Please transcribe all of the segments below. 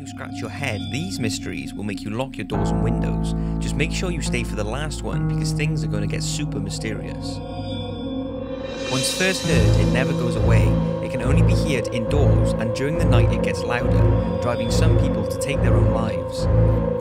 you scratch your head, these mysteries will make you lock your doors and windows. Just make sure you stay for the last one because things are going to get super mysterious. Once first heard, it never goes away. It can only be heard indoors, and during the night it gets louder, driving some people to take their own lives.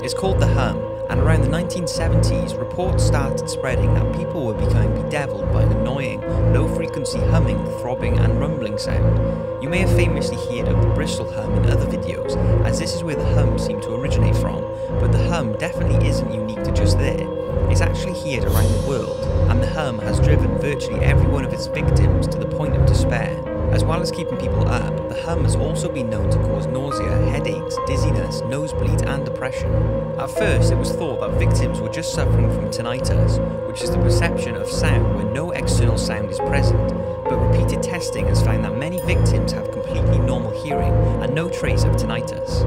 It's called the hum, and around the 1970s, reports started spreading that people were becoming bedeviled by an annoying, low-frequency humming, throbbing and rumbling sound. You may have famously heard of the Bristol hum in other videos, as this is where the hum seemed to originate from, but the hum definitely isn't unique to just there. It's actually heard around the world, and the hum has driven virtually every one of its victims to the point of despair. As well as keeping people up, the hum has also been known to cause nausea, headaches, dizziness, nosebleeds and depression. At first, it was thought that victims were just suffering from tinnitus, which is the perception of sound when no external sound is present, but repeated testing has found that many victims have completely normal hearing and no trace of tinnitus.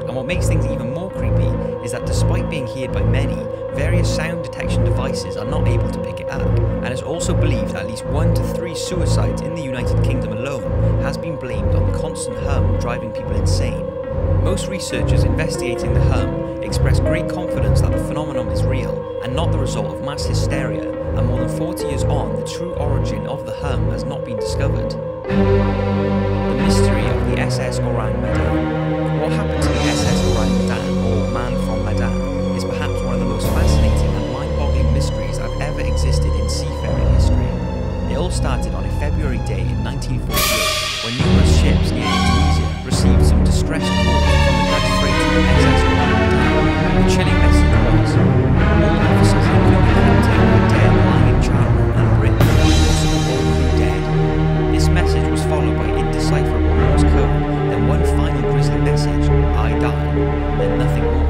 And what makes things even more creepy is that despite being heard by many, various sound detection devices are not able to pick it up, and it's also believed that at least 1 to 3 suicides in the United Kingdom alone has been blamed on the constant hum driving people insane. Most researchers investigating the hum express great confidence that the phenomenon is real and not the result of mass hysteria, and more than 40 years on, the true origin of the hum has not been discovered. The mystery of the SS Orang Medan. What happened to the SS Orang Medan, or Man from Medan, is perhaps one of the most fascinating and mind-boggling mysteries that have ever existed in seafaring history. It all started on a February day in 1948, when numerous ships near Tunisia received some distress calls from the Dutch freighter SS Orang Medan. The chilling message was, all officers including captain were dead lying in charnel and bridge, most of the whole crew dead. This message was followed by indecipherable Morse code, then one final grisly message, I die, then nothing more.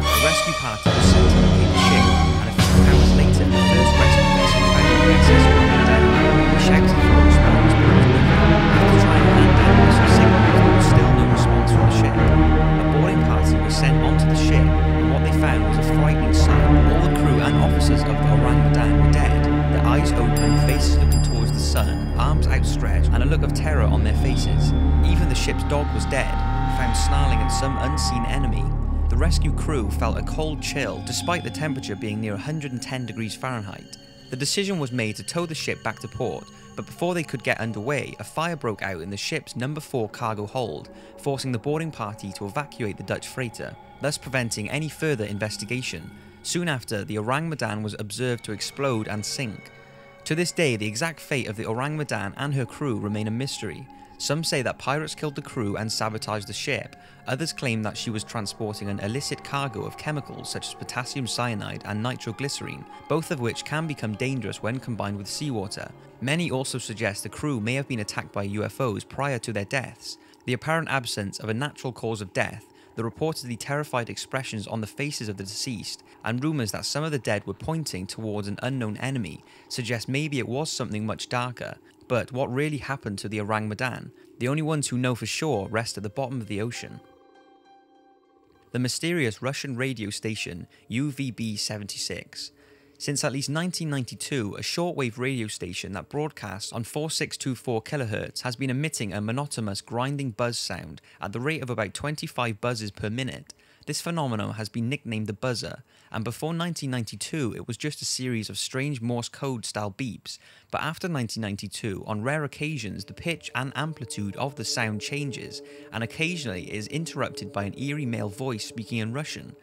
A rescue party was sent to locate the ship, and a few hours later, the first rescue vessel found the SS Orang Medan. They shouted for a response, but it was nothing. After trying to hand down missile signals, there was still no response from the ship. A boarding party was sent onto the ship, and what they found was a frightening sight. All the crew and officers of the Orang Medan were dead, their eyes open, faces looking towards the sun, arms outstretched, and a look of terror on their faces. Even the ship's dog was dead, found snarling at some unseen enemy. The rescue crew felt a cold chill despite the temperature being near 110 degrees Fahrenheit. The decision was made to tow the ship back to port, but before they could get underway, a fire broke out in the ship's No. 4 cargo hold, forcing the boarding party to evacuate the Dutch freighter, thus preventing any further investigation. Soon after, the Orang Medan was observed to explode and sink. To this day, the exact fate of the Orang Medan and her crew remain a mystery. Some say that pirates killed the crew and sabotaged the ship. Others claim that she was transporting an illicit cargo of chemicals such as potassium cyanide and nitroglycerine, both of which can become dangerous when combined with seawater. Many also suggest the crew may have been attacked by UFOs prior to their deaths. The apparent absence of a natural cause of death, the reportedly terrified expressions on the faces of the deceased, and rumours that some of the dead were pointing towards an unknown enemy suggest maybe it was something much darker. But what really happened to the Orang Medan? The only ones who know for sure rest at the bottom of the ocean. The mysterious Russian radio station UVB-76. Since at least 1992, a shortwave radio station that broadcasts on 4624 kHz has been emitting a monotonous grinding buzz sound at the rate of about 25 buzzes per minute. This phenomenon has been nicknamed the buzzer, and before 1992 it was just a series of strange Morse code style beeps, but after 1992, on rare occasions the pitch and amplitude of the sound changes, and occasionally it is interrupted by an eerie male voice speaking in Russian.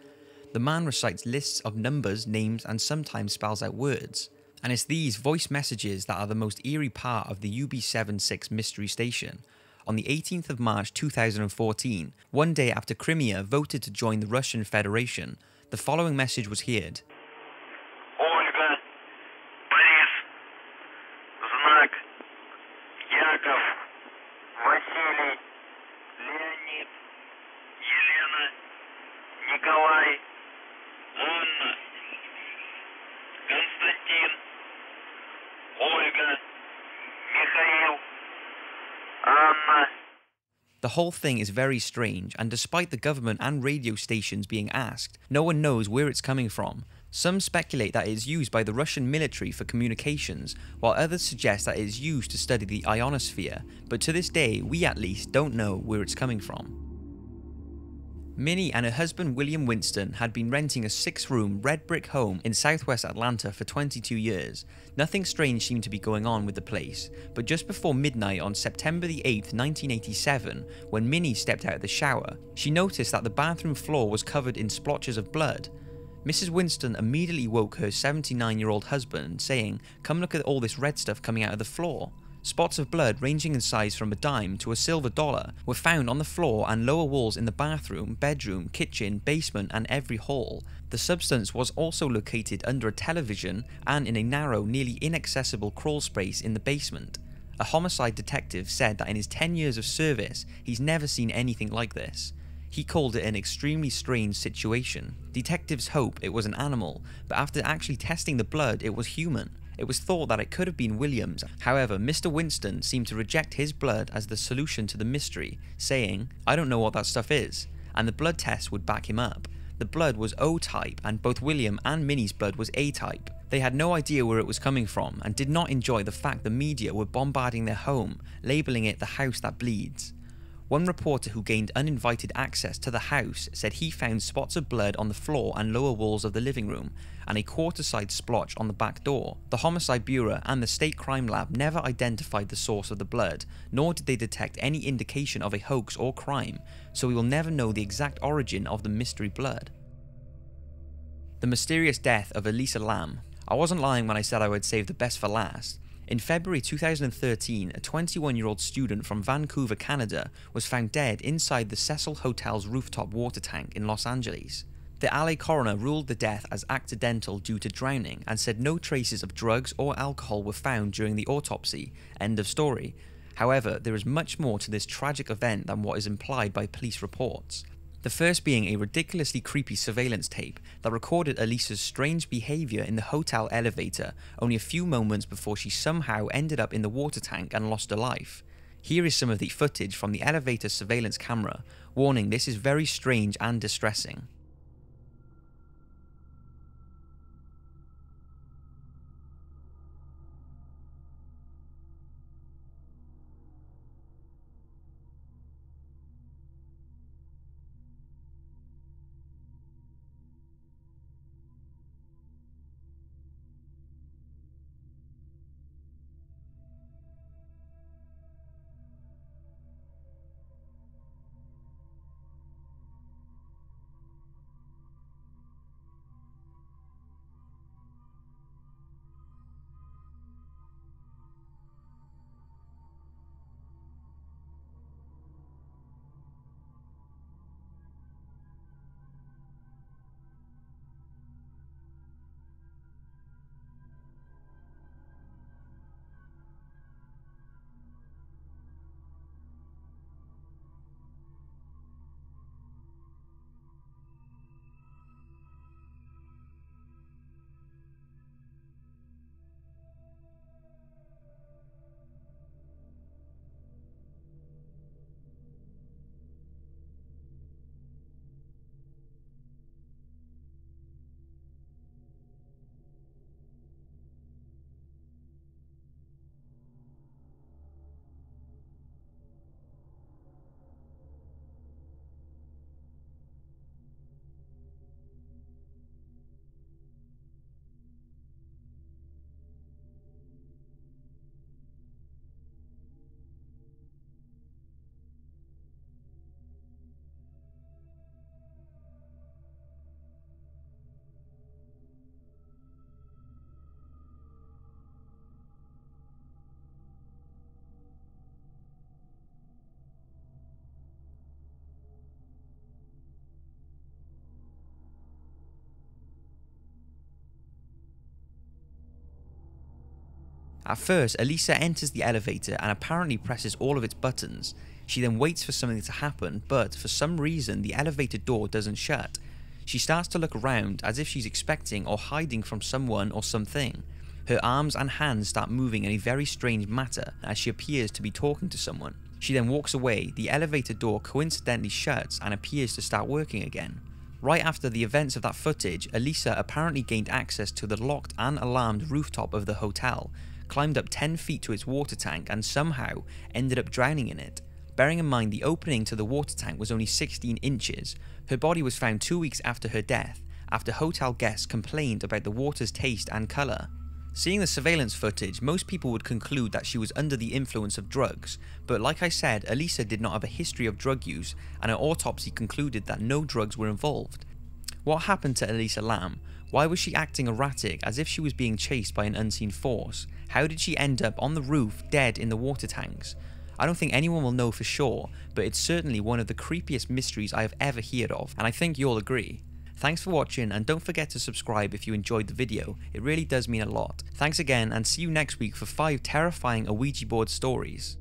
The man recites lists of numbers, names, and sometimes spells out words. And it's these voice messages that are the most eerie part of the UB76 mystery station. On the 18th of March 2014, one day after Crimea voted to join the Russian Federation, the following message was heard. Olga, Boris, Znak, Yakov, Vasily, Leonid, Елена, Nikolai, Anna, Konstantin, Olga, Mikhail, Anna. The whole thing is very strange, and despite the government and radio stations being asked, no one knows where it's coming from. Some speculate that it is used by the Russian military for communications, while others suggest that it is used to study the ionosphere, but to this day, we at least don't know where it's coming from. Minnie and her husband William Winston had been renting a 6-room red brick home in southwest Atlanta for 22 years. Nothing strange seemed to be going on with the place, but just before midnight on September the 8th, 1987, when Minnie stepped out of the shower, she noticed that the bathroom floor was covered in splotches of blood. Mrs. Winston immediately woke her 79-year-old husband, saying, "Come look at all this red stuff coming out of the floor." Spots of blood ranging in size from a dime to a silver dollar were found on the floor and lower walls in the bathroom, bedroom, kitchen, basement and every hall. The substance was also located under a television and in a narrow, nearly inaccessible crawl space in the basement. A homicide detective said that in his 10 years of service, he's never seen anything like this. He called it an extremely strange situation. Detectives hope it was an animal, but after actually testing the blood, it was human. It was thought that it could have been Williams. However, Mr. Winston seemed to reject his blood as the solution to the mystery, saying, "I don't know what that stuff is," and the blood test would back him up. The blood was O-type and both William and Minnie's blood was A-type. They had no idea where it was coming from and did not enjoy the fact the media were bombarding their home, labeling it the house that bleeds. One reporter who gained uninvited access to the house said he found spots of blood on the floor and lower walls of the living room, and a quarter-sized splotch on the back door. The Homicide Bureau and the State Crime Lab never identified the source of the blood, nor did they detect any indication of a hoax or crime, so we will never know the exact origin of the mystery blood. The mysterious death of Elisa Lam. I wasn't lying when I said I would save the best for last. In February 2013, a 21-year-old student from Vancouver, Canada, was found dead inside the Cecil Hotel's rooftop water tank in Los Angeles. The LA coroner ruled the death as accidental due to drowning and said no traces of drugs or alcohol were found during the autopsy. End of story. However, there is much more to this tragic event than what is implied by police reports. The first being a ridiculously creepy surveillance tape that recorded Elisa's strange behaviour in the hotel elevator only a few moments before she somehow ended up in the water tank and lost her life. Here is some of the footage from the elevator surveillance camera, warning this is very strange and distressing. At first, Elisa enters the elevator and apparently presses all of its buttons. She then waits for something to happen, but for some reason the elevator door doesn't shut. She starts to look around as if she's expecting or hiding from someone or something. Her arms and hands start moving in a very strange manner as she appears to be talking to someone. She then walks away, the elevator door coincidentally shuts and appears to start working again. Right after the events of that footage, Elisa apparently gained access to the locked and alarmed rooftop of the hotel, climbed up 10 feet to its water tank and somehow ended up drowning in it. bearing in mind the opening to the water tank was only 16 inches. Her body was found 2 weeks after her death, after hotel guests complained about the water's taste and colour. Seeing the surveillance footage, most people would conclude that she was under the influence of drugs, but like I said, Elisa did not have a history of drug use, and her autopsy concluded that no drugs were involved. What happened to Elisa Lam? Why was she acting erratic, as if she was being chased by an unseen force? How did she end up on the roof, dead in the water tanks? I don't think anyone will know for sure, but it's certainly one of the creepiest mysteries I have ever heard of, and I think you'll agree. Thanks for watching, and don't forget to subscribe if you enjoyed the video, it really does mean a lot. Thanks again, and see you next week for 5 terrifying Ouija board stories.